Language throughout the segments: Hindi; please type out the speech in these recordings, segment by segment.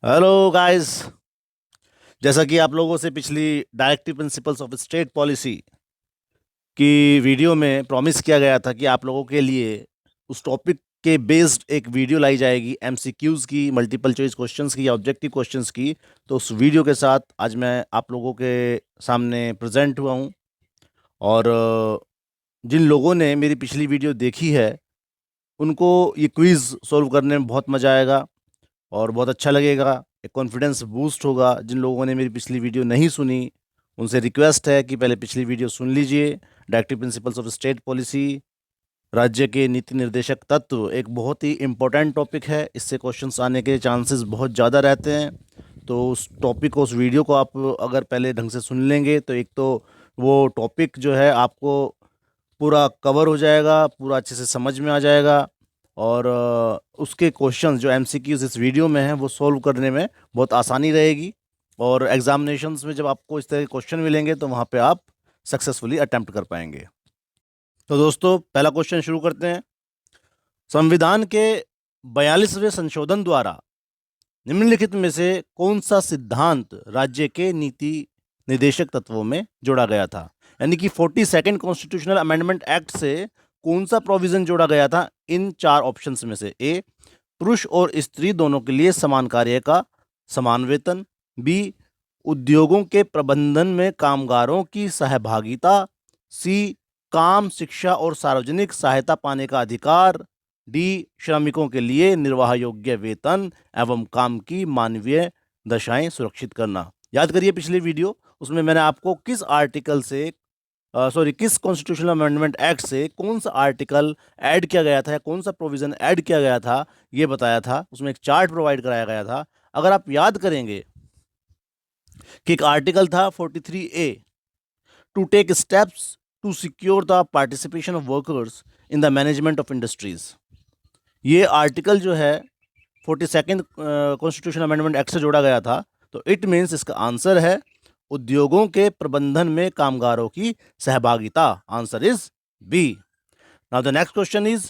Hello guys. जैसा कि आप लोगों से पिछली directive principles of state policy की वीडियो में प्रॉमिस किया गया था कि आप लोगों के लिए उस टॉपिक के बेस्ड एक वीडियो लाई जाएगी, एमसीक्यूज़ की, मल्टीपल चॉइस क्वेश्चंस की या ऑब्जेक्टिव क्वेश्चंस की। तो उस वीडियो के साथ आज मैं आप लोगों के सामने प्रेजेंट हुआ हूँ। और जिन लोगों ने मेरी पिछली वीडियो देखी है उनको ये क्विज़ सॉल्व करने में बहुत मज़ा आएगा और बहुत अच्छा लगेगा। एक कॉन्फिडेंस बूस्ट होगा। जिन लोगों ने मेरी पिछली वीडियो नहीं सुनी उनसे रिक्वेस्ट है कि पहले पिछली वीडियो सुन लीजिए। Directive principles of state policy, राज्य के नीति निर्देशक तत्व, एक बहुत ही इम्पोर्टेंट टॉपिक है। इससे क्वेश्चंस आने के चांसेस बहुत ज़्यादा रहते हैं। तो उस टॉपिक को, उस वीडियो को आप अगर पहले ढंग से सुन लेंगे तो एक तो वो टॉपिक जो है आपको पूरा कवर हो जाएगा, पूरा अच्छे से समझ में आ जाएगा। और उसके क्वेश्चंस जो एमसीक्यूज इस वीडियो में हैं वो सॉल्व करने में बहुत आसानी रहेगी। और एग्जामिनेशंस में जब आपको इस तरह के क्वेश्चन मिलेंगे तो वहाँ पे आप सक्सेसफुली अटेम्प्ट कर पाएंगे। तो दोस्तों, पहला क्वेश्चन शुरू करते हैं। संविधान के 42वें संशोधन द्वारा निम्नलिखित में से कौन सा सिद्धांत राज्य के नीति निर्देशक तत्वों में जोड़ा गया था? यानी कि 42nd कॉन्स्टिट्यूशनल अमेंडमेंट एक्ट से कौन सा प्रोविजन जोड़ा गया था इन चार ऑप्शंस में से? ए, पुरुष और स्त्री दोनों के लिए समान कार्य का समान वेतन। बी, उद्योगों के प्रबंधन में कामगारों की सहभागिता। सी, काम, शिक्षा और सार्वजनिक सहायता पाने का अधिकार। डी, श्रमिकों के लिए निर्वाह योग्य वेतन एवं काम की मानवीय दशाएं सुरक्षित करना। याद करिए पिछली वीडियो, उसमें मैंने आपको किस आर्टिकल से, किस कॉन्स्टिट्यूशनल अमेंडमेंट एक्ट से कौन सा आर्टिकल ऐड किया गया था या कौन सा प्रोविजन ऐड किया गया था ये बताया था। उसमें एक चार्ट प्रोवाइड कराया गया था। अगर आप याद करेंगे कि एक आर्टिकल था 43A, to take steps to secure the participation of workers in the management of industries. ये आर्टिकल जो है 42nd कॉन्स्टिट्यूशन अमेंडमेंट एक्ट से जोड़ा गया था। तो इट मीन्स इसका आंसर है उद्योगों के प्रबंधन में कामगारों की सहभागिता। Answer is B. Now the next question is,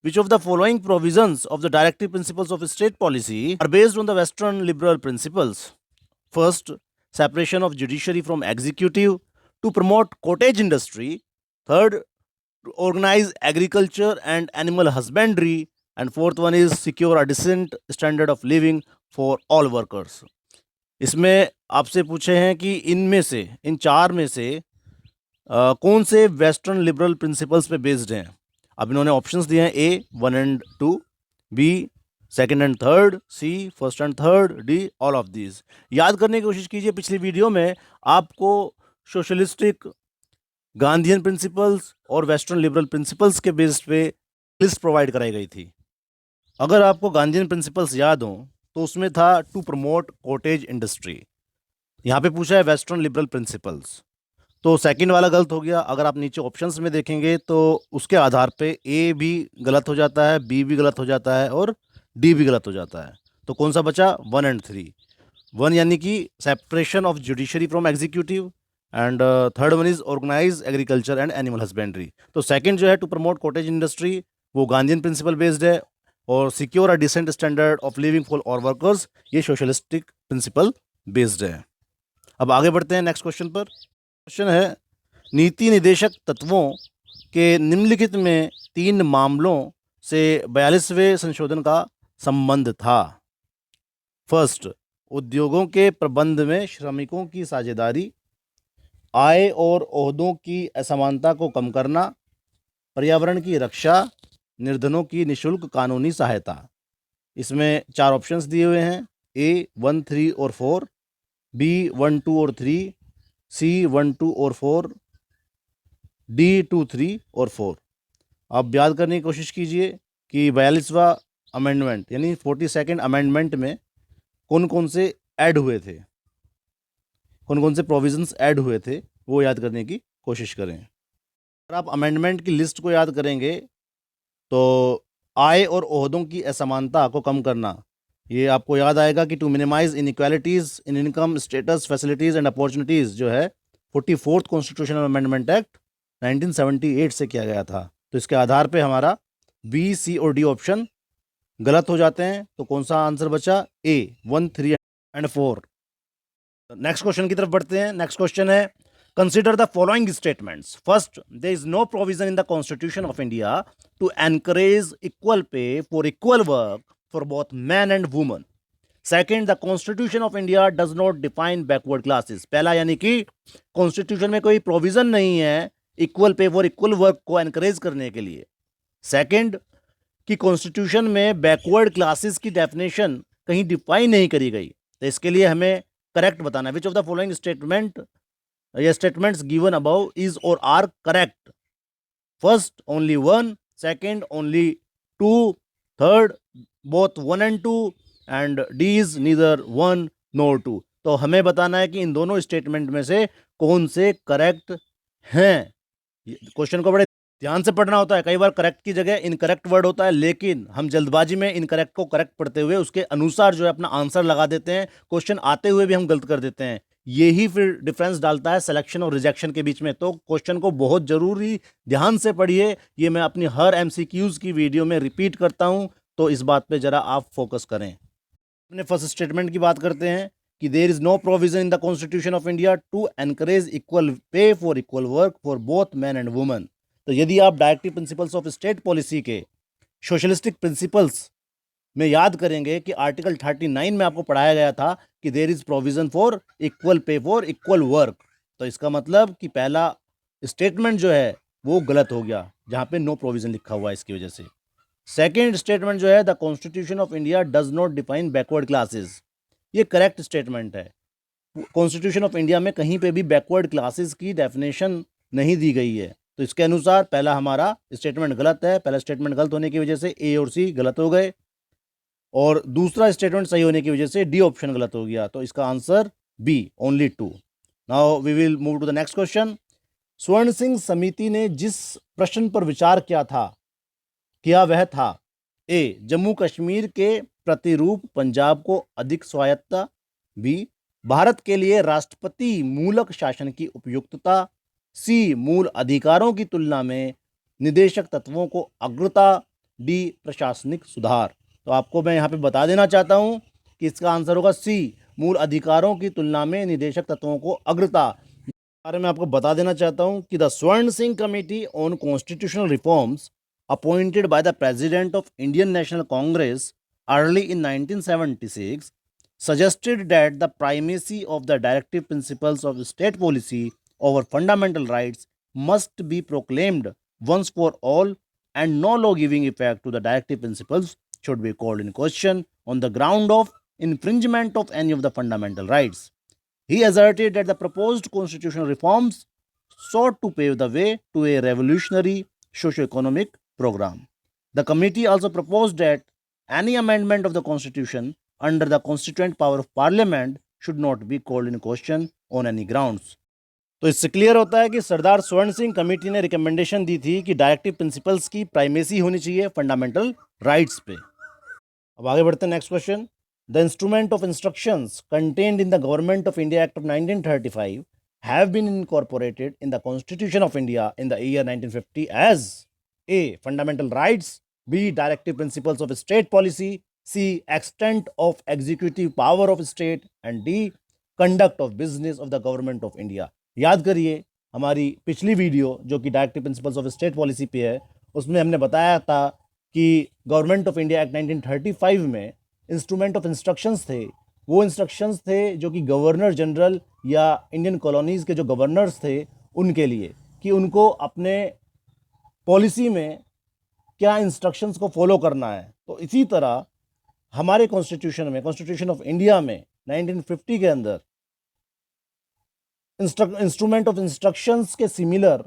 which of the following provisions of the directive principles of state policy are based on the western liberal principles? First, separation of judiciary from executive to promote cottage industry. Third, to organize agriculture and animal husbandry. And fourth one is secure a decent standard of living for all workers. इसमें आपसे पूछे हैं कि इनमें से, इन चार में से कौन से वेस्टर्न लिबरल प्रिंसिपल्स पे बेस्ड हैं। अब इन्होंने ऑप्शंस दिए हैं, A 1 and 2, B 2nd and 3rd, C 1st and 3rd, D all of these. याद करने की कोशिश कीजिए, पिछली वीडियो में आपको सोशलिस्टिक, गांधीयन प्रिंसिपल्स और वेस्टर्न लिबरल प्रिंसिपल्स के बेस्ड पे लिस्ट प्रोवाइड कराई गई थी। अगर आपको गांधीयन प्रिंसिपल्स याद हो तो उसमें था टू प्रमोट कॉटेज इंडस्ट्री। यहाँ पे पूछा है वेस्टर्न लिबरल प्रिंसिपल्स, तो सेकंड वाला गलत हो गया। अगर आप नीचे ऑप्शंस में देखेंगे तो उसके आधार पे ए भी गलत हो जाता है, बी भी गलत हो जाता है और डी भी गलत हो जाता है। तो कौन सा बचा? 1 and 3। 1 यानी कि separation of judiciary from executive, and third one is organise agriculture and animal husbandry. तो सेकंड जो है टू प्रमोट कॉटेज इंडस्ट्री, वो गांधीयन प्रिंसिपल बेस्ड है। और secure a decent standard of living for all workers, ये सोशलिस्टिक प्रिंसिपल बेस्ड है। अब आगे बढ़ते हैं नेक्स्ट क्वेश्चन पर। क्वेश्चन है, नीति निदेशक तत्वों के निम्नलिखित में तीन मामलों से 42वें संशोधन का संबंध था? फर्स्ट, उद्योगों के प्रबंध में श्रमिकों की साझेदारी। आय और ओहदों की असमानता को कम करना। पर्यावरण की रक्षा। निर्धनों की निशुल्क कानूनी सहायता। इसमें चार ऑप्शंस दिए हुए हैं, ए 1, 3 और 4, बी 1, 2 और 3, सी 1, 2 और 4, डी 2, 3 और 4। आप याद करने की कोशिश कीजिए कि 42वां अमेंडमेंट यानी 42nd अमेंडमेंट में कौन कौन से ऐड हुए थे, कौन कौन से प्रोविजंस ऐड हुए थे, वो याद करने की कोशिश करें। अगर आप अमेंडमेंट की लिस्ट को याद करेंगे तो आय और ओहदों की असमानता को कम करना, ये आपको याद आएगा कि to minimise inequalities in income, status, facilities and opportunities जो है 44th कॉन्स्टिट्यूशनल अमेंडमेंट एक्ट 1978 से किया गया था। तो इसके आधार पे हमारा बी, सी और डी ऑप्शन गलत हो जाते हैं। तो कौन सा आंसर बचा? ए 1, 3 एंड 4। नेक्स्ट क्वेश्चन की तरफ बढ़ते हैं। नेक्स्ट क्वेश्चन है, consider the following statements. First, there is no provision in the constitution of India to encourage equal pay for equal work for both man and woman. Second, the constitution of India does not define backward classes. पहला, यानी कि कॉन्स्टिट्यूशन में कोई प्रोविजन नहीं है equal pay for equal work को एनकरेज करने के लिए। सेकेंड, कि कॉन्स्टिट्यूशन में बैकवर्ड क्लासेस की डेफिनेशन कहीं डिफाइन नहीं करी गई। तो इसके लिए हमें करेक्ट बताना है, which of the following statement या statements given above is or are correct. First, only one. Second, only two. Third, both 1 and 2। And D is neither 1 nor 2। तो हमें बताना है कि इन दोनों स्टेटमेंट में से कौन से करेक्ट हैं। क्वेश्चन को बड़े ध्यान से पढ़ना होता है। कई बार करेक्ट की जगह इनकरेक्ट वर्ड होता है, लेकिन हम जल्दबाजी में इनकरेक्ट को करेक्ट पढ़ते हुए उसके अनुसार जो है अपना आंसर लगा देते हैं। क्वेश्चन आते हुए भी हम गलत कर देते हैं। यही फिर डिफरेंस डालता है सिलेक्शन और रिजेक्शन के बीच में। तो क्वेश्चन को बहुत जरूरी ध्यान से पढ़िए। ये मैं अपनी हर एमसीक्यूज की वीडियो में रिपीट करता हूं, तो इस बात पे जरा आप फोकस करें। अपने फर्स्ट स्टेटमेंट की बात करते हैं कि there is no provision in the constitution of India to encourage equal pay for equal work for both man and woman. तो यदि आप directive principles of state policy के सोशलिस्टिक प्रिंसिपल्स में याद करेंगे कि आर्टिकल 39 में आपको पढ़ाया गया था कि there is provision for equal pay for equal work. तो इसका मतलब कि पहला स्टेटमेंट जो है वो गलत हो गया, जहां पे नो प्रोविजन लिखा हुआ है इसकी वजह से। सेकेंड स्टेटमेंट जो है, the constitution of India does not define backward classes, ये करेक्ट स्टेटमेंट है। कॉन्स्टिट्यूशन ऑफ इंडिया में कहीं पे भी बैकवर्ड क्लासेस की डेफिनेशन नहीं दी गई है। तो इसके अनुसार पहला हमारा स्टेटमेंट गलत है। पहला स्टेटमेंट गलत होने की वजह से ए और सी गलत हो गए, और दूसरा स्टेटमेंट सही होने की वजह से डी ऑप्शन गलत हो गया। तो इसका answer B, only 2। Now we will move to the next question. Swaran Singh समिति ने जिस प्रश्न पर विचार किया वह था, ए, जम्मू कश्मीर के प्रतिरूप पंजाब को अधिक स्वायत्तता। बी, भारत के लिए राष्ट्रपति मूलक शासन की उपयुक्तता। सी, मूल अधिकारों की तुलना में निदेशक तत्वों को अग्रता। डी, प्रशासनिक सुधार। तो आपको मैं यहाँ पे बता देना चाहता हूँ कि इसका आंसर होगा सी, मूल अधिकारों की तुलना में निदेशक तत्वों को अग्रता। बारे में आपको बता देना चाहता हूँ कि द स्वर्ण Singh committee on constitutional reforms appointed by the President of Indian National Congress early in 1976 suggested that the primacy of the directive principles of state policy over fundamental rights must be proclaimed once for all, and no law giving effect to the directive principles should be called in question on the ground of infringement of any of the fundamental rights. He asserted that the proposed constitutional reforms sought to pave the way to a revolutionary socio-economic program. The committee also proposed that any amendment of the constitution under the constituent power of parliament should not be called in question on any grounds. तो इससे क्लियर होता है कि सरदार स्वर्ण सिंह कमेटी ने रिकमेंडेशन दी थी कि डायरेक्टिव प्रिंसिपल्स की प्राइमेसी होनी चाहिए फंडामेंटल राइट्स पे। अब आगे बढ़ते हैं। Next question, the instrument of instructions contained in the government of India act of 1935 have been incorporated in the Constitution of India in the year 1950 as A, fundamental rights. B, directive principles of state policy. C, extent of executive power of state. And D, conduct of business of the government of India. याद करिए हमारी पिछली वीडियो जो कि directive principles of state policy पे है, उसमें हमने बताया था कि गवर्नमेंट ऑफ इंडिया एक्ट 1935 में इंस्ट्रूमेंट ऑफ इंस्ट्रक्शंस थे। वो इंस्ट्रक्शंस थे जो कि गवर्नर जनरल या इंडियन कॉलोनीज़ के जो गवर्नर्स थे उनके लिए, कि उनको अपने पॉलिसी में क्या इंस्ट्रक्शंस को फॉलो करना है। तो इसी तरह हमारे कॉन्स्टिट्यूशन में, कॉन्स्टिट्यूशन ऑफ इंडिया में 1950 के अंदर इंस्ट्रूमेंट ऑफ इंस्ट्रक्शंस के सिमिलर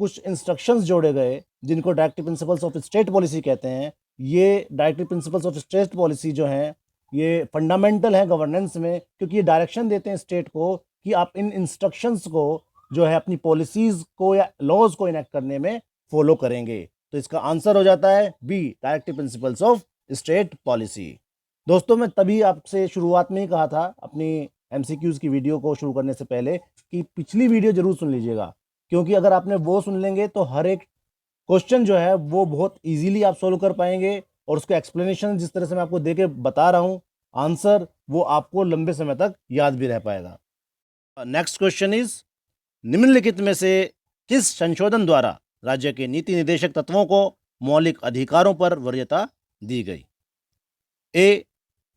कुछ इंस्ट्रक्शंस जोड़े गए जिनको directive principles of state policy कहते हैं। ये directive principles of state policy जो हैं ये फंडामेंटल है गवर्नेंस में, क्योंकि ये डायरेक्शन देते हैं स्टेट को कि आप इन इंस्ट्रक्शंस को जो है अपनी पॉलिसीज़ को या लॉज को इनेक्ट करने में फॉलो करेंगे। तो इसका आंसर हो जाता है B, directive principles of state policy. दोस्तों, मैं तभी आपसे शुरुआत में ही कहा था अपनी एमसीक्यूज़ की वीडियो को शुरू करने से पहले कि पिछली वीडियो जरूर सुन लीजिएगा, क्योंकि अगर आपने वो सुन लेंगे तो हर एक क्वेश्चन जो है वो बहुत ईजीली आप सोल्व कर पाएंगे, और उसका एक्सप्लेनेशन जिस तरह से मैं आपको दे के बता रहा हूँ आंसर वो आपको लंबे समय तक याद भी रह पाएगा। नेक्स्ट क्वेश्चन इज, निम्नलिखित में से किस संशोधन द्वारा राज्य के नीति निर्देशक तत्वों को मौलिक अधिकारों पर वरीयता दी गई? A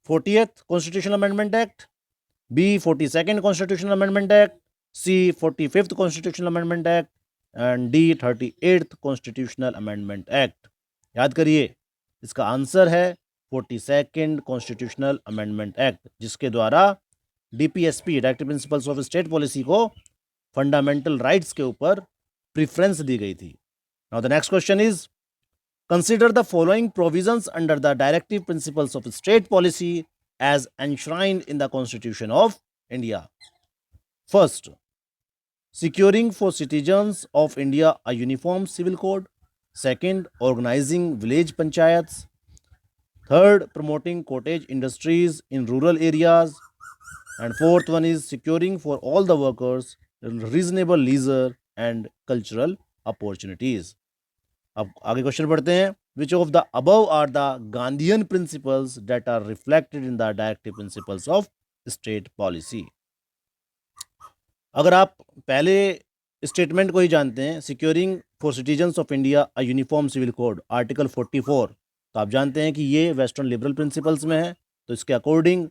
40th constitutional amendment act, B 42nd constitutional amendment act, C 45th constitutional amendment act and D 38th constitutional amendment act. याद करिए, इसका आंसर है 42nd कॉन्स्टिट्यूशनल अमेंडमेंट एक्ट, जिसके द्वारा DPSP directive principles of state policy को फंडामेंटल राइट्स के ऊपर प्रेफरेंस दी गई थी। Now the next question is, consider the following provisions under the directive principles of state policy as enshrined in the Constitution of India. First, securing for citizens of India a uniform civil code. Second, organizing village panchayats. Third, promoting cottage industries in rural areas. And fourth one is securing for all the workers reasonable leisure and cultural opportunities. अब आगे क्वेश्चन पढ़ते हैं। Which of the above are the Gandhian principles that are reflected in the directive principles of state policy. अगर आप पहले स्टेटमेंट को ही जानते हैं, securing for citizens of India a uniform civil code, article 44, तो आप जानते हैं कि ये वेस्टर्न लिबरल प्रिंसिपल्स में है, तो इसके अकॉर्डिंग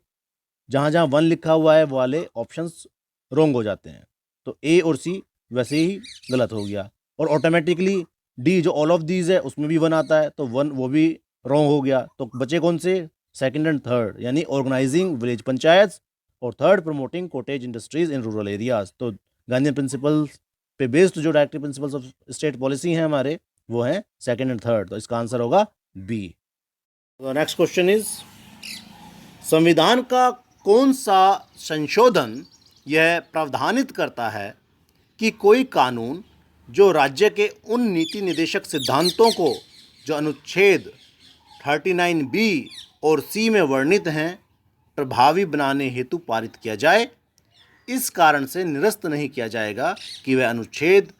जहाँ जहाँ 1 लिखा हुआ है वो वाले ऑप्शंस रोंग हो जाते हैं, तो ए और सी वैसे ही गलत हो गया, और ऑटोमेटिकली डी जो ऑल ऑफ दीज है उसमें भी 1 आता है, तो 1 वो भी रॉन्ग हो गया। तो बचे कौन से? सेकंड एंड थर्ड, यानी ऑर्गेनाइजिंग विलेज पंचायत और third promoting cottage industries in rural areas. तो गांधीयन प्रिंसिपल्स पे बेस्ड जो directive principles of state policy हैं हमारे, वो हैं सेकंड एंड थर्ड, तो इसका आंसर होगा बी। नेक्स्ट क्वेश्चन इज, संविधान का कौन सा संशोधन यह प्रावधानित करता है कि कोई कानून जो राज्य के उन नीति निर्देशक सिद्धांतों को जो अनुच्छेद 39B और C में वर्णित हैं प्रभावी बनाने हेतु पारित किया जाए, इस कारण से निरस्त नहीं किया जाएगा कि वह अनुच्छेद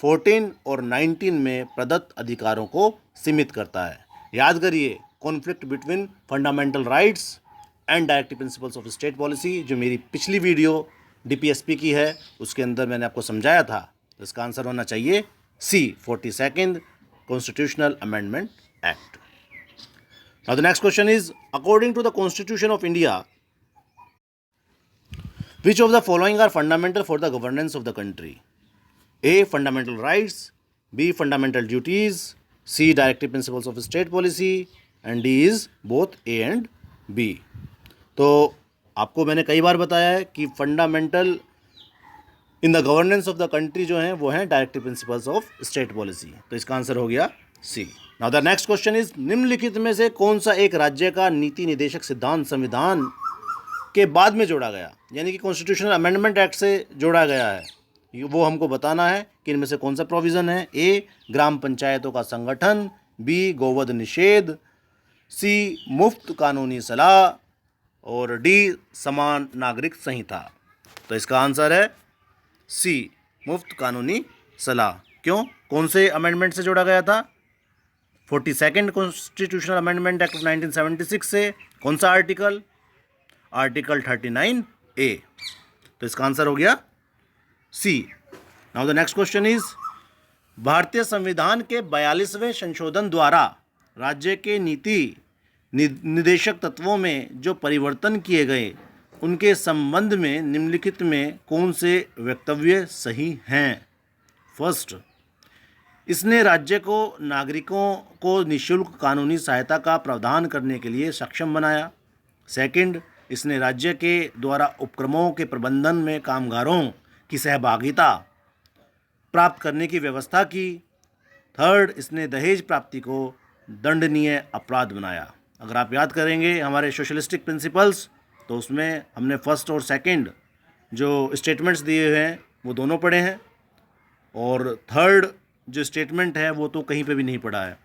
14 और 19 में प्रदत्त अधिकारों को सीमित करता है। याद करिए, conflict between fundamental rights and directive principles of state policy, जो मेरी पिछली वीडियो डीपीएसपी की है उसके अंदर मैंने आपको समझाया था। तो इसका आंसर होना चाहिए C, 42nd constitutional amendment act. Now the next question is, according to the constitution of India, which of the following are fundamental for the governance of the country? A fundamental rights, B fundamental duties, C directive principles of state policy and D is both A and B. तो आपको मैंने कई बार बताया है कि fundamental in the governance of the country जो हैं वो हैं directive principles of state policy, तो इसका आंसर हो गया C. Now the next question is, निम्नलिखित में से कौन सा एक राज्य का नीति निर्देशक सिद्धांत संविधान के बाद में जोड़ा गया, यानी कि कॉन्स्टिट्यूशनल अमेंडमेंट एक्ट से जोड़ा गया है, वो हमको बताना है कि इनमें से कौन सा प्रोविज़न है। ए ग्राम पंचायतों का संगठन, बी गोवध निषेध, सी मुफ्त कानूनी सलाह और डी समान नागरिक संहिता। तो इसका आंसर है सी, मुफ्त कानूनी सलाह। क्यों? कौन से अमेंडमेंट से जोड़ा गया था? 42nd constitutional amendment act of 1976 से। कौन सा आर्टिकल? Article 39A। तो इसका आंसर हो गया C. Now the next question is, भारतीय संविधान के 42वें संशोधन द्वारा राज्य के नीति निर्देशक तत्वों में जो परिवर्तन किए गए उनके संबंध में निम्नलिखित में कौन से वक्तव्य सही हैं? फर्स्ट, इसने राज्य को नागरिकों को निःशुल्क कानूनी सहायता का प्रावधान करने के लिए सक्षम बनाया। सेकंड, इसने राज्य के द्वारा उपक्रमों के प्रबंधन में कामगारों की सहभागिता प्राप्त करने की व्यवस्था की। थर्ड, इसने दहेज प्राप्ति को दंडनीय अपराध बनाया। अगर आप याद करेंगे हमारे सोशलिस्टिक प्रिंसिपल्स, तो उसमें हमने फर्स्ट और सेकंड जो स्टेटमेंट्स दिए हुए हैं वो दोनों पढ़े हैं, और थर्ड जो स्टेटमेंट है वो तो कहीं पे भी नहीं पढ़ा है।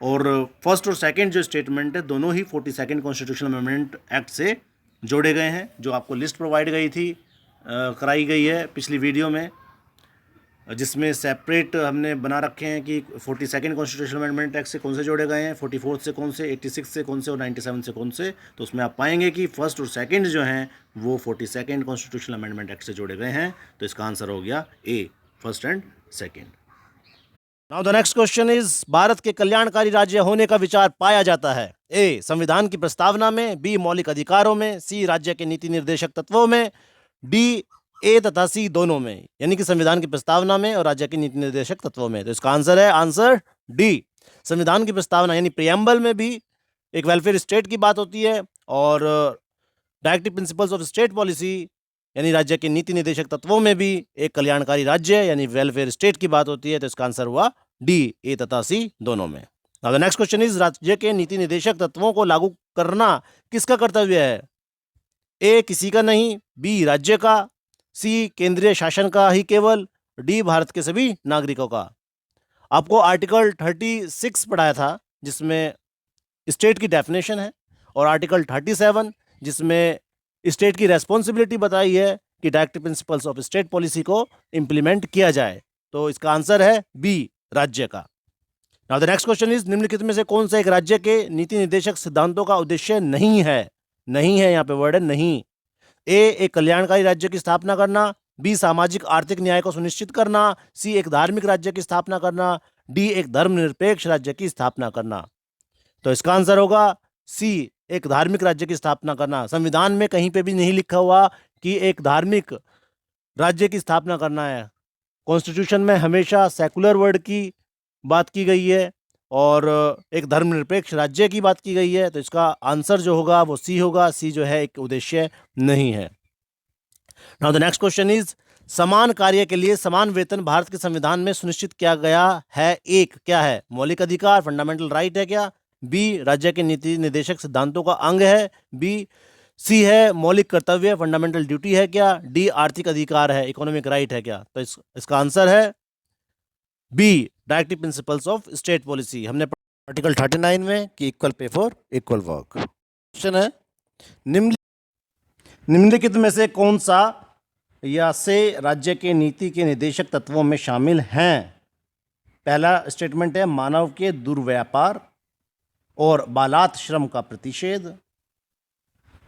और फर्स्ट और सेकंड जो स्टेटमेंट है दोनों ही 42nd कॉन्स्टिट्यूशनल अमेंडमेंट एक्ट से जोड़े गए हैं, जो आपको लिस्ट प्रोवाइड गई थी, कराई गई है पिछली वीडियो में। जिसमें सेपरेट हमने बना रखे हैं कि 42nd कॉन्स्टिट्यूशनल अमेंडमेंट एक्ट से कौन से जोड़े गए हैं, 44th से कौन से, 86 से कौन से और 97 से कौन से। तो उसमें आप पाएंगे कि फर्स्ट और सेकंड जो हैं वो 42nd कॉन्स्टिट्यूशनल अमेंडमेंट एक्ट से जोड़े गए हैं। तो इसका आंसर हो गया A, first and second. Now the next question is, भारत के कल्याणकारी राज्य होने का विचार पाया जाता है ए, संविधान की प्रस्तावना में, बी, मौलिक अधिकारों में, सी, राज्य के नीति निर्देशक तत्वों में, डी, ए तथा सी दोनों में। यानी कि संविधान की प्रस्तावना में और राज्य के नीति निर्देशक तत्वों में। तो इसका आंसर है आंसर डी, संविधान की प्रस्तावना यानी प्रियम्बल में भी एक वेलफेयर स्टेट की बात होती है, और directive principles of state policy यानी राज्य के नीति निर्देशक तत्वों में भी एक कल्याणकारी राज्य यानी वेलफेयर स्टेट की बात होती है। तो इसका आंसर हुआ डी, ए तथा सी दोनों में। Now the next question is, राज्य के नीति निर्देशक तत्वों को लागू करना किसका कर्तव्य है? ए, किसी का नहीं, बी, राज्य का, सी, केंद्रीय शासन का ही केवल, डी, भारत के सभी नागरिकों का। आपको आर्टिकल 36 पढ़ाया था जिसमें स्टेट की डेफिनेशन है, और आर्टिकल 37 जिसमें स्टेट की रेस्पॉन्सिबिलिटी बताई है कि directive principles of state policy को इम्प्लीमेंट किया जाए। तो इसका आंसर है बी, राज्य का। Now the next question is, निम्नलिखित में से कौन सा एक राज्य के नीति निर्देशक सिद्धांतों का उद्देश्य नहीं है? नहीं है, यहाँ पे वर्ड है नहीं। ए, एक कल्याणकारी राज्य की स्थापना करना, बी, सामाजिक आर्थिक न्याय को सुनिश्चित करना, सी, एक धार्मिक राज्य की स्थापना करना, डी, एक धर्मनिरपेक्ष राज्य की स्थापना करना। तो इसका आंसर होगा सी, एक धार्मिक राज्य की स्थापना करना। संविधान में कहीं पे भी नहीं लिखा हुआ कि एक धार्मिक राज्य की स्थापना करना है। कॉन्स्टिट्यूशन में हमेशा सेकुलर वर्ड की बात की गई है और एक धर्मनिरपेक्ष राज्य की बात की गई है। तो इसका आंसर जो होगा वो सी होगा। सी जो है एक उद्देश्य नहीं है। Now the next question is, समान कार्य के लिए समान वेतन भारत के संविधान में सुनिश्चित किया गया है। एक क्या है? मौलिक अधिकार, फंडामेंटल राइट है क्या? बी, राज्य के नीति निर्देशक सिद्धांतों का अंग है। बी, सी है मौलिक कर्तव्य, फंडामेंटल ड्यूटी है क्या? डी, आर्थिक अधिकार है, इकोनॉमिक राइट है क्या? तो इसका आंसर है B, directive principles of state policy. हमने आर्टिकल 39 में कि equal pay for equal work. Question है, निम्नलिखित में से कौन सा या से राज्य के नीति के निर्देशक तत्वों में शामिल हैं? पहला स्टेटमेंट है, मानव के दुर्व्यापार और बालात श्रम का प्रतिषेध।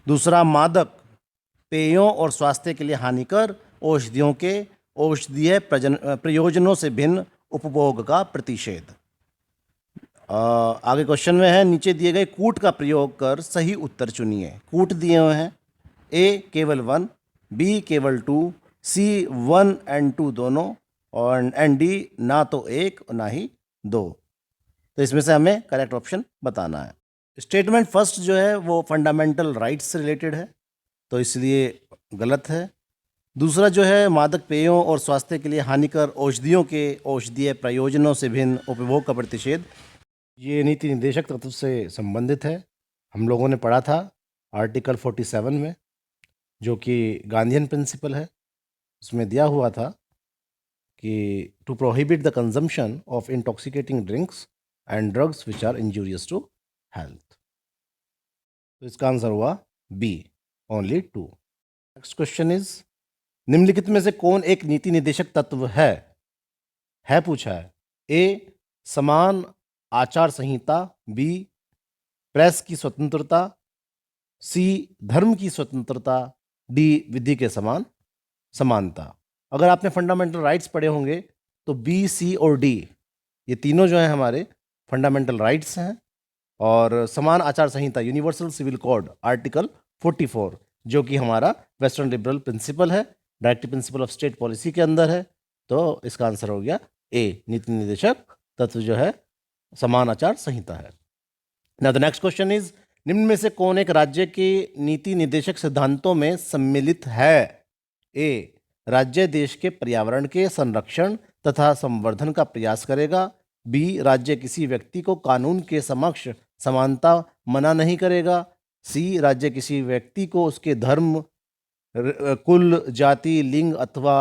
दूसरा, मादक पेयों और स्वास्थ्य के लिए हानिकर औषधियों के औषधीय प्रयोजनों से भिन्न उपभोग का प्रतिषेध। आगे क्वेश्चन में है, नीचे दिए गए कूट का प्रयोग कर सही उत्तर चुनिए। कूट दिए हुए हैं, ए, केवल 1, बी, केवल 2, सी, 1 and 2 दोनों, और एंड डी, ना तो एक और ना ही दो। तो इसमें से हमें करेक्ट ऑप्शन बताना है। स्टेटमेंट फर्स्ट जो है वो फंडामेंटल राइट्स से रिलेटेड है, तो इसलिए गलत है। दूसरा जो है, मादक पेयों और स्वास्थ्य के लिए हानिकर औषधियों के औषधीय प्रयोजनों से भिन्न उपभोग का प्रतिषेध, ये नीति निर्देशक तत्व से संबंधित है। हम लोगों ने पढ़ा था आर्टिकल 47 में, जो कि गांधीयन प्रिंसिपल है। उसमें दिया हुआ था कि to prohibit the consumption of intoxicating drinks and drugs which are injurious to health. तो इसका आंसर हुआ B, only 2। Next question is, निम्नलिखित में से कौन एक नीति निर्देशक तत्व है पूछा है। ए, समान आचार संहिता, बी, प्रेस की स्वतंत्रता, सी, धर्म की स्वतंत्रता, डी, विधि के समान समानता। अगर आपने फंडामेंटल राइट्स पढ़े होंगे तो बी, सी और डी ये तीनों जो हैं हमारे फंडामेंटल राइट्स हैं, और समान आचार संहिता यूनिवर्सल सिविल कोड आर्टिकल 44 जो कि हमारा वेस्टर्न लिबरल प्रिंसिपल है, directive principle of state policy के अंदर है। तो इसका आंसर हो गया ए, नीति निर्देशक तत्व जो है समान आचार संहिता है। Now the next question is, निम्न में से कौन एक राज्य के नीति निर्देशक सिद्धांतों में सम्मिलित है? ए, राज्य देश के पर्यावरण के संरक्षण तथा संवर्धन का प्रयास करेगा। बी, राज्य किसी व्यक्ति को कानून के समक्ष समानता मना नहीं करेगा। सी, राज्य किसी व्यक्ति को उसके धर्म, कुल, जाति, लिंग अथवा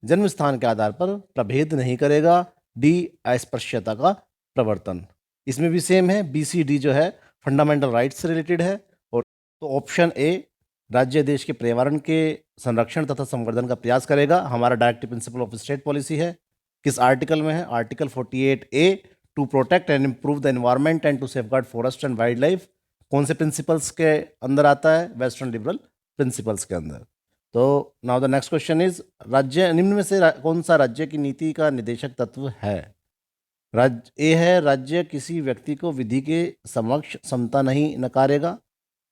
जन्म स्थान के आधार पर प्रभेद नहीं करेगा। डी, अस्पृश्यता का प्रवर्तन। इसमें भी सेम है, बी, सी, डी जो है फंडामेंटल राइट्स से रिलेटेड है। और तो ऑप्शन ए, राज्य देश के पर्यावरण के संरक्षण तथा संवर्धन का प्रयास करेगा, हमारा directive principle of state policy है। किस आर्टिकल में है? Article 48A, to protect and improve the environment and to safeguard forest and wild life. कौन से प्रिंसिपल्स के अंदर आता है? वेस्टर्न लिबरल प्रिंसिपल्स के अंदर। तो now the next question is, राज्य निम्न में से कौन सा राज्य की नीति का निदेशक तत्व है? राज्य ए है, राज्य किसी व्यक्ति को विधि के समक्ष समता नहीं नकारेगा।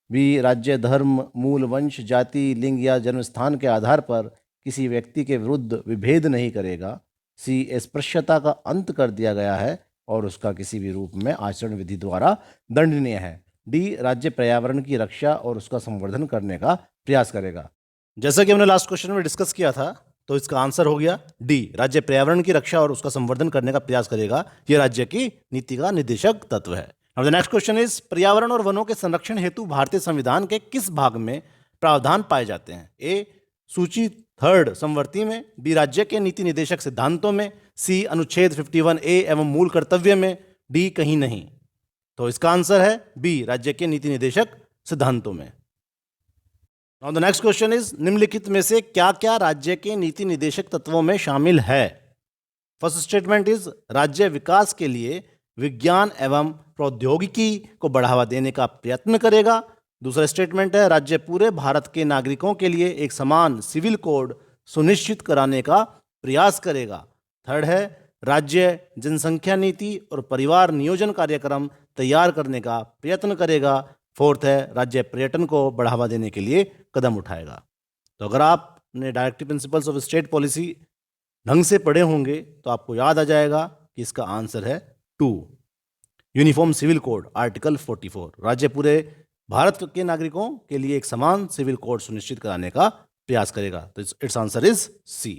बी, राज्य धर्म, मूल, वंश, जाति, लिंग या जन्मस्थान के आधार पर किसी व्यक्ति के विरुद्ध विभेद नहीं करेगा। सी, अस्पृश्यता का अंत कर दिया गया है और उसका किसी भी रूप में आचरण विधि द्वारा दंडनीय है। डी, राज्य पर्यावरण की रक्षा और उसका संवर्धन करने का प्रयास करेगा। जैसा कि हमने लास्ट क्वेश्चन में डिस्कस किया था, तो इसका आंसर हो गया डी, राज्य पर्यावरण की रक्षा और उसका संवर्धन करने का प्रयास करेगा। यह राज्य की नीति का निदेशक तत्व है। अब द नेक्स्ट क्वेश्चन इज, पर्यावरण और वनों के संरक्षण हेतु भारतीय संविधान के किस भाग में प्रावधान पाए जाते हैं? ए, सूची 3 समवर्ती में। बी, राज्य के नीति निदेशक सिद्धांतों में। सी, अनुच्छेद 51A एवं मूल कर्तव्य में। डी, कहीं नहीं। तो इसका आंसर है बी, राज्य के नीति निदेशक सिद्धांतों में। Now the next question is, निम्नलिखित में से क्या क्या राज्य के नीति निदेशक तत्वों में शामिल है? फर्स्ट स्टेटमेंट इज, राज्य विकास के लिए विज्ञान एवं प्रौद्योगिकी को बढ़ावा देने का प्रयत्न करेगा। दूसरा स्टेटमेंट है, राज्य पूरे भारत के नागरिकों के लिए एक समान सिविल कोड सुनिश्चित कराने का प्रयास करेगा। थर्ड है, राज्य जनसंख्या नीति और परिवार नियोजन कार्यक्रम तैयार करने का प्रयत्न करेगा। फोर्थ है, राज्य पर्यटन को बढ़ावा देने के लिए कदम उठाएगा। तो अगर आपने directive principles of state policy ढंग से पढ़े होंगे तो आपको याद आ जाएगा कि इसका आंसर है 2, यूनिफॉर्म सिविल कोड, आर्टिकल 44। राज्य पूरे भारत के नागरिकों के लिए एक समान सिविल कोड सुनिश्चित कराने का प्रयास करेगा। तो its answer is C.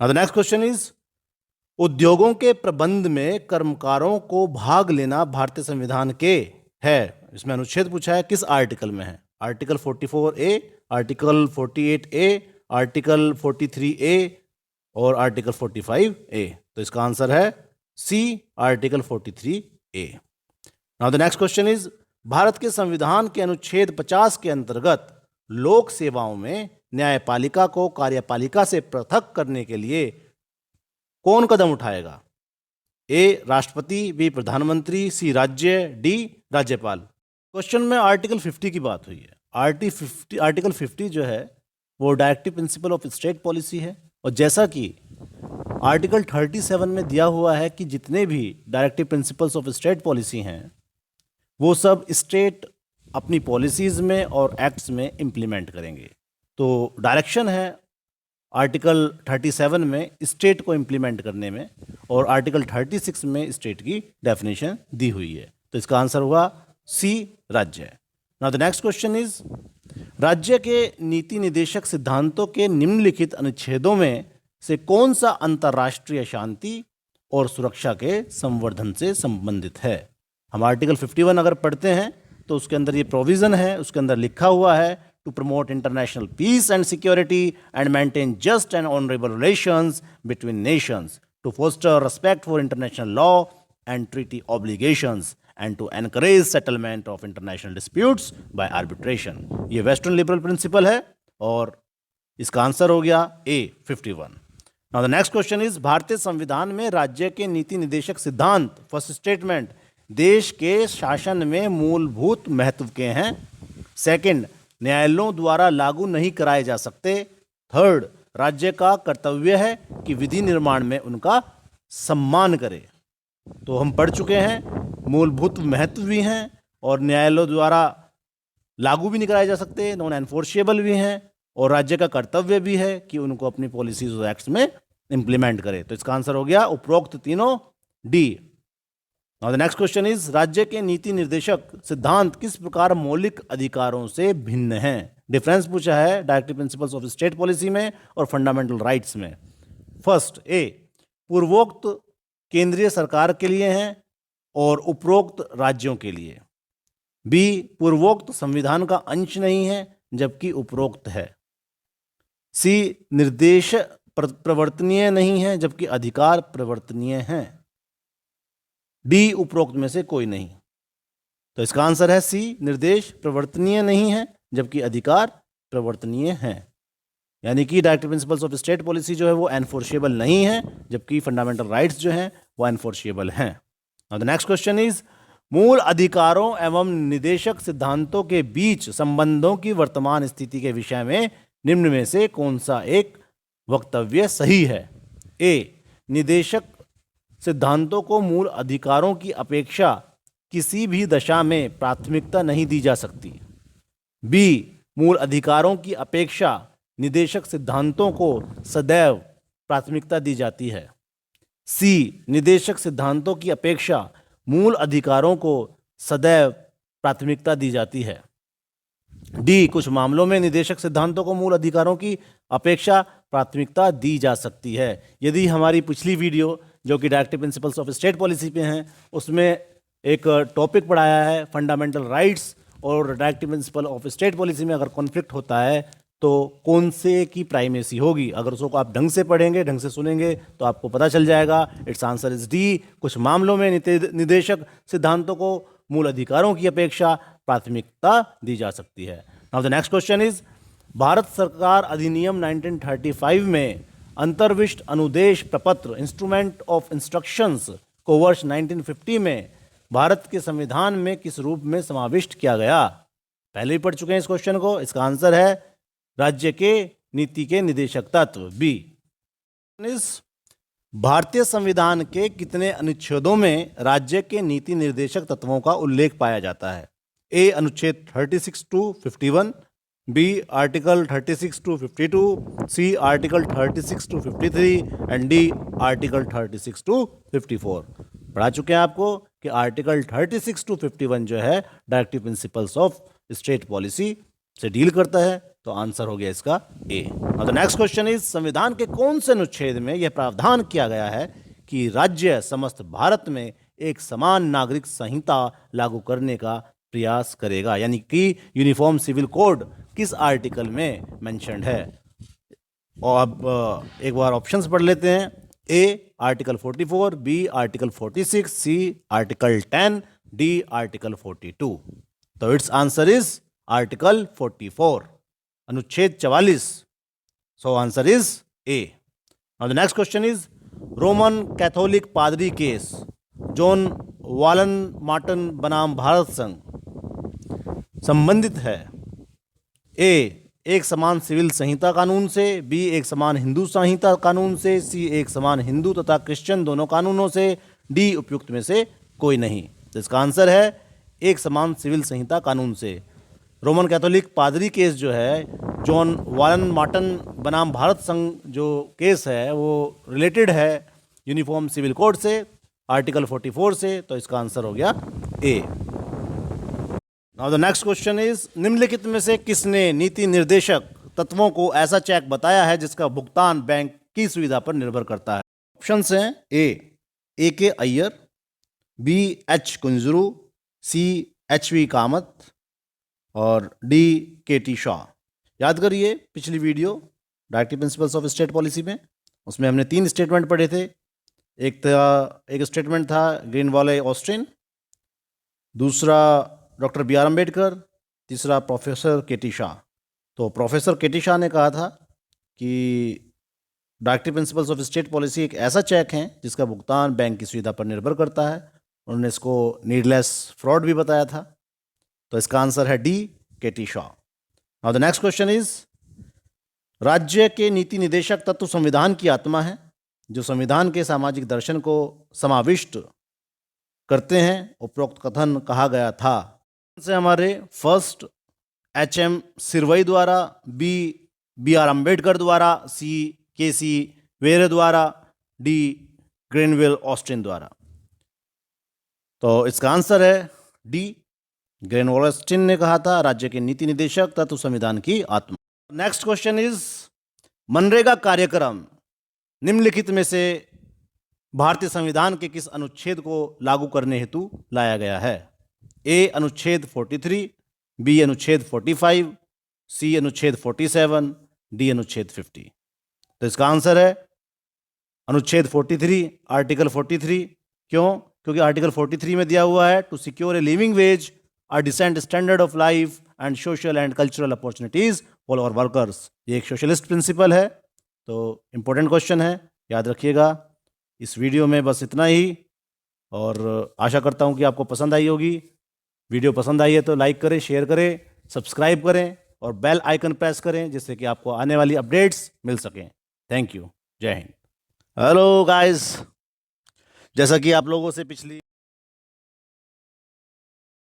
Now the next question is, उद्योगों के प्रबंध में कर्मकारों को भाग लेना भारतीय संविधान के है, इसमें अनुच्छेद पूछा है, किस आर्टिकल में है? Article 44A, article 48A, article 43A और आर्टिकल 45A। तो इसका आंसर है C, article 43A। Now the next question is, भारत के संविधान के अनुच्छेद 50 के अंतर्गत लोक सेवाओं में न्यायपालिका को कार्यपालिका से पृथक करने के लिए कौन कदम उठाएगा? ए, राष्ट्रपति। बी, प्रधानमंत्री। सी, राज्य। डी, राज्यपाल। क्वेश्चन में आर्टिकल 50 की बात हुई है। आर्टिकल 50 जो है वो directive principle of state policy है, और जैसा कि आर्टिकल 37 में दिया हुआ है कि जितने भी directive principles of state policy हैं वो सब स्टेट अपनी पॉलिसीज़ में और एक्ट्स में इम्प्लीमेंट करेंगे। तो डायरेक्शन है आर्टिकल 37 में स्टेट को इम्प्लीमेंट करने में, और आर्टिकल 36 में स्टेट की डेफिनेशन दी हुई है। तो इसका आंसर हुआ सी, राज्य। Now the next question is, राज्य के नीति निदेशक सिद्धांतों के निम्नलिखित अनुच्छेदों में से कौन सा अंतर्राष्ट्रीय शांति और सुरक्षा के संवर्धन से संबंधित है? हम आर्टिकल 51 अगर पढ़ते हैं तो उसके अंदर ये प्रोविज़न है, उसके अंदर लिखा हुआ है, to promote international peace and security and maintain just and honourable relations between nations, to foster respect for international law and treaty obligations and to encourage settlement of international disputes by arbitration. ये वेस्टर्न लिबरल प्रिंसिपल है और इसका आंसर हो गया A, 51। Now the next question is, भारतीय संविधान में राज्य के नीति निदेशक सिद्धांत, फर्स्ट स्टेटमेंट, देश के शासन में मूलभूत महत्व के हैं। सेकंड, न्यायालयों द्वारा लागू नहीं कराए जा सकते। थर्ड, राज्य का कर्तव्य है कि विधि निर्माण में उनका सम्मान करे। तो हम पढ़ चुके हैं, मूलभूत महत्व भी हैं और न्यायालयों द्वारा लागू भी नहीं कराए जा सकते, नॉन एनफोर्सेबल भी हैं, और राज्य का कर्तव्य भी है कि उनको अपनी पॉलिसीज और एक्ट्स में इंप्लीमेंट करे। तो इसका आंसर हो गया उपरोक्त तीनों, D. Now the next question is, राज्य के नीति निर्देशक सिद्धांत किस प्रकार मौलिक अधिकारों से भिन्न हैं? डिफरेंस पूछा है directive principles of state policy में और फंडामेंटल राइट्स में। फर्स्ट, ए, पूर्वोक्त केंद्रीय सरकार के लिए हैं और उपरोक्त राज्यों के लिए। बी, पूर्वोक्त संविधान का अंश नहीं है जबकि उपरोक्त है। सी, निर्देश प्रवर्तनीय नहीं है जबकि अधिकार प्रवर्तनीय हैं। डी, उपरोक्त में से कोई नहीं। तो इसका आंसर है सी, निर्देश प्रवर्तनीय नहीं है जबकि अधिकार प्रवर्तनीय हैं। यानी कि directive principles of state policy जो है वो एनफोर्सेबल नहीं है, जबकि फंडामेंटल राइट्स जो हैं वो एनफोर्सेबल हैं। Now the next question is मूल अधिकारों एवं निदेशक सिद्धांतों के बीच संबंधों की वर्तमान स्थिति के विषय में निम्न में से कौन सा एक वक्तव्य सही है? ए, निदेशक सिद्धांतों को मूल अधिकारों की अपेक्षा किसी भी दशा में प्राथमिकता नहीं दी जा सकती। बी, मूल अधिकारों की अपेक्षा निदेशक सिद्धांतों को सदैव प्राथमिकता दी जाती है। सी, निदेशक सिद्धांतों की अपेक्षा मूल अधिकारों को सदैव प्राथमिकता दी जाती है। डी, कुछ मामलों में निदेशक सिद्धांतों को मूल अधिकारों की अपेक्षा प्राथमिकता दी जा सकती है। यदि हमारी पिछली वीडियो जो कि directive principles of state policy पे हैं उसमें एक टॉपिक पढ़ाया है फंडामेंटल राइट्स और directive principle of state policy में अगर कॉन्फ्लिक्ट होता है तो कौन से की प्राइमेसी होगी, अगर उसको आप ढंग से पढ़ेंगे, ढंग से सुनेंगे तो आपको पता चल जाएगा। इट्स आंसर इज डी, कुछ मामलों में निदेशक सिद्धांतों को मूल अधिकारों की अपेक्षा प्राथमिकता दी जा सकती है। Now the next question is Bharat सरकार अधिनियम 1935 में अंतर्विष्ट अनुदेश प्रपत्र इंस्ट्रूमेंट ऑफ इंस्ट्रक्शंस को वर्ष 1950 में भारत के संविधान में किस रूप में समाविष्ट किया गया? पहले ही पढ़ चुके हैं इस क्वेश्चन को। इसका आंसर है राज्य के नीति के निदेशक तत्व। बी, भारतीय संविधान के कितने अनुच्छेदों में राज्य के नीति निर्देशक तत्वों का उल्लेख पाया जाता है? ए, अनुच्छेद 36 to 51, B, article 36 to 52, C, article 36 to 53 and D, article 36 to 54। पढ़ा चुके हैं आपको कि आर्टिकल 36 to 51 जो है directive principles of state policy से डील करता है, तो आंसर हो गया इसका A. Now the next question is संविधान के कौन से अनुच्छेद में यह प्रावधान किया गया है कि राज्य समस्त भारत में एक समान नागरिक संहिता लागू करने का प्रयास करेगा? यानी कि यूनिफॉर्म सिविल कोड किस आर्टिकल में मेंशन्ड है? और अब एक बार ऑप्शंस पढ़ लेते हैं। ए, आर्टिकल 44, बी, आर्टिकल 46, सी, आर्टिकल 10, डी, आर्टिकल 42। तो इट्स आंसर इज आर्टिकल 44, अनुच्छेद 44। So answer is a. Now the next question is Roman Catholic पादरी केस जॉन वालन मार्टन बनाम भारत संघ संबंधित है? ए, एक समान सिविल संहिता कानून से, बी, एक समान हिंदू संहिता कानून से, सी, एक समान हिंदू तथा क्रिश्चियन दोनों कानूनों से, डी, उपयुक्त में से कोई नहीं। तो इसका आंसर है एक समान सिविल संहिता कानून से। रोमन कैथोलिक पादरी केस जो है जॉन वालन मार्टन बनाम भारत संघ जो केस है वो रिलेटेड है यूनिफॉर्म सिविल कोड से, आर्टिकल 44 से, तो इसका आंसर हो गया A. Now the next question is निम्नलिखित में से किसने नीति निर्देशक तत्वों को ऐसा चेक बताया है जिसका भुगतान बैंक की सुविधा पर निर्भर करता है? ऑप्शंस हैं ए के Iyer, B, H Kunzru, C, H we Kamat और डी, के टी शाह। याद करिए पिछली video directive principles of state policy में, उसमें हमने 3 स्टेटमेंट पढ़े थे। एक स्टेटमेंट था ग्रीनवॉले ऑस्टिन, दूसरा डॉक्टर बी आर अम्बेडकर, तीसरा प्रोफेसर के टी शाह। तो प्रोफेसर के टी शाह ने कहा था कि directive principles of state policy एक ऐसा चेक है जिसका भुगतान बैंक की सुविधा पर निर्भर करता है। उन्होंने इसको नीडलेस फ्रॉड भी बताया था, तो इसका आंसर है डी, के T Shah. Now the next question is राज्य के नीति निदेशक तत्व संविधान की आत्मा है जो संविधान के सामाजिक दर्शन को समाविष्ट करते हैं। उपरोक्त कथन कहा गया था से हमारे फर्स्ट एच.एम. सिरवई द्वारा, बी आर अम्बेडकर द्वारा, सी, के सी वेरे द्वारा, डी, ग्रीनवेल ऑस्टिन द्वारा। तो इसका आंसर है डी, ग्रीनवेल ऑस्टिन ने कहा था राज्य के नीति निदेशक तत्व संविधान की आत्मा। नेक्स्ट क्वेश्चन इज मनरेगा कार्यक्रम निम्नलिखित में से भारतीय संविधान के किस अनुच्छेद को लागू करने हेतु लाया गया है? ए, अनुच्छेद 43, बी, अनुच्छेद 45, सी, अनुच्छेद 47, डी, अनुच्छेद 50। तो इसका आंसर है अनुच्छेद 43, आर्टिकल 43। क्यों? क्योंकि आर्टिकल 43 में दिया हुआ है to secure a living wage a decent standard of life and social and cultural opportunities for our workers। ये एक सोशलिस्ट प्रिंसिपल है। तो इम्पोर्टेंट क्वेश्चन है, याद रखिएगा। इस वीडियो में बस इतना ही, और आशा करता हूँ कि आपको पसंद आई होगी। वीडियो पसंद आई है तो लाइक करें, शेयर करें, सब्सक्राइब करें और बेल आइकन प्रेस करें, जिससे कि आपको आने वाली अपडेट्स मिल सकें। Thank you. जय हिंद। हेलो गाइस, जैसा कि आप लोगों से पिछली